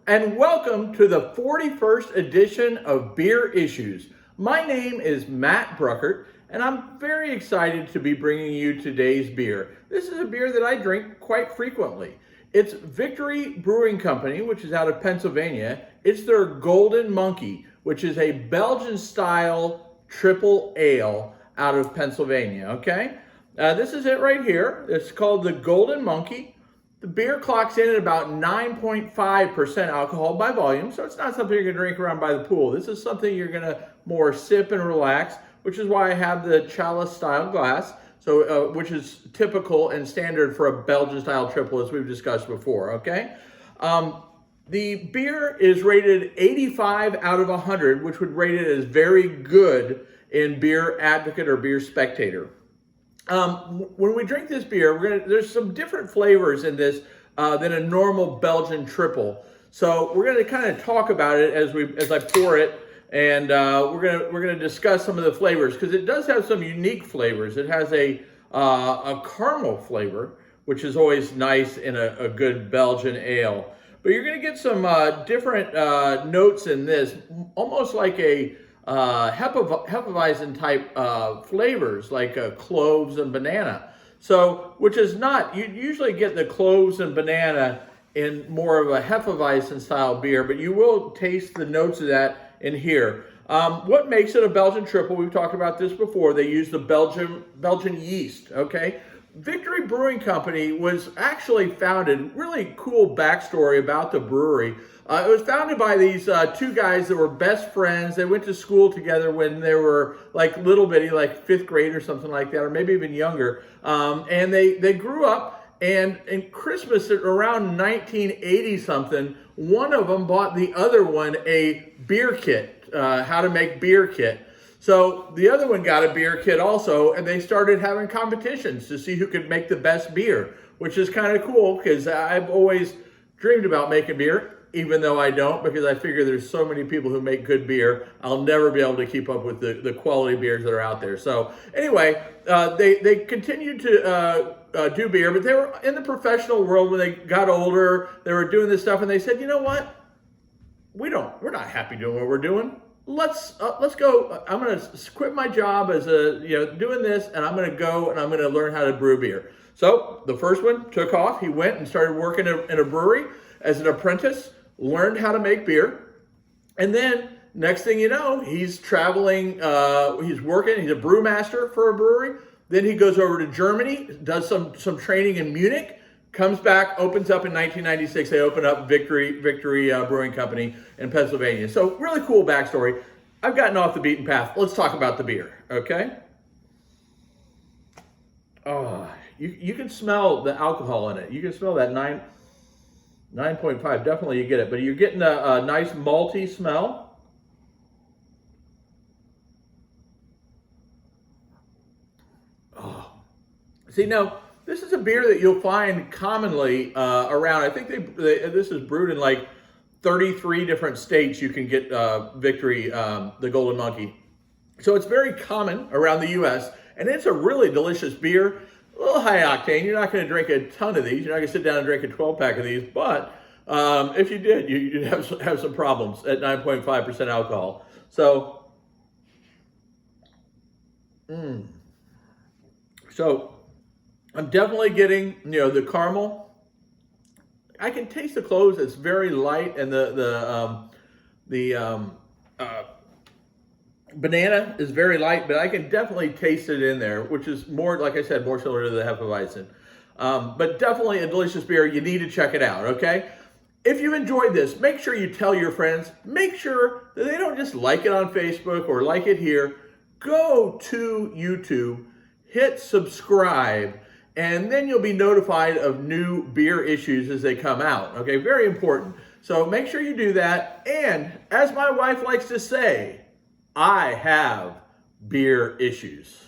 and welcome to the 41st edition of Beer Issues. My name is Matt Bruckert, and I'm very excited to be bringing you today's beer. This is a beer that I drink quite frequently. It's Victory Brewing Company, which is out of Pennsylvania. It's their Golden Monkey, which is a Belgian-style triple ale out of Pennsylvania, okay? This is it right here. It's called the Golden Monkey. The beer clocks in at about 9.5% alcohol by volume, so it's not something you're going to drink around by the pool. This is something you're going to more sip and relax, which is why I have the chalice-style glass, so which is typical and standard for a Belgian-style triple, as we've discussed before, okay? The beer is rated 85 out of 100, which would rate it as very good in Beer Advocate or Beer Spectator. When we drink this beer, there's some different flavors in this than a normal Belgian triple. So we're going to kind of talk about it as I pour it, and we're gonna discuss some of the flavors because it does have some unique flavors. It has a caramel flavor, which is always nice in a good Belgian ale. But you're going to get some different notes in this, almost like a Hefeweizen type flavors like cloves and banana. So, which is not, you usually get the cloves and banana in more of a Hefeweizen style beer, but you will taste the notes of that in here. What makes it a Belgian triple? We've talked about this before. They use the Belgian yeast, okay? Victory Brewing Company was actually founded, really cool backstory about the brewery. It was founded by these two guys that were best friends. They went to school together when they were like little bitty, like fifth grade or something like that, or maybe even younger. And they grew up, and in Christmas around 1980 something, one of them bought the other one a beer kit, how to make beer kit. So the other one got a beer kit also, and they started having competitions to see who could make the best beer, which is kind of cool because I've always dreamed about making beer, even though I don't, because I figure there's so many people who make good beer, I'll never be able to keep up with the quality beers that are out there. So anyway, they continued to do beer, but they were in the professional world when they got older. They were doing this stuff, and they said, you know what? We're not happy doing what we're doing. Let's go. I'm going to quit my job as doing this, and I'm going to go and I'm going to learn how to brew beer. So the first one took off. He went and started working in a brewery as an apprentice, learned how to make beer, and then next thing you know, he's traveling. He's working. He's a brewmaster for a brewery. Then he goes over to Germany, does some training in Munich. Comes back, opens up in 1996. They open up Victory Brewing Company in Pennsylvania. So really cool backstory. I've gotten off the beaten path. Let's talk about the beer, okay? Oh, you can smell the alcohol in it. You can smell that 9.5. Definitely you get it. But you're getting a nice malty smell. Oh, see now, this is a beer that you'll find commonly around. I think this is brewed in like 33 different states. You can get Victory, the Golden Monkey. So it's very common around the U.S., and it's a really delicious beer. A little high octane. You're not going to drink a ton of these. You're not going to sit down and drink a 12-pack of these, but if you did, you'd have some problems at 9.5% alcohol. So, I'm definitely getting, the caramel. I can taste the cloves. It's very light, and the banana is very light, but I can definitely taste it in there, which is more, like I said, more similar to the Hefeweizen. But definitely a delicious beer. You need to check it out, okay? If you enjoyed this, make sure you tell your friends. Make sure that they don't just like it on Facebook or like it here. Go to YouTube, hit subscribe, and then you'll be notified of new beer issues as they come out. Okay, very important. So make sure you do that. And as my wife likes to say, I have beer issues.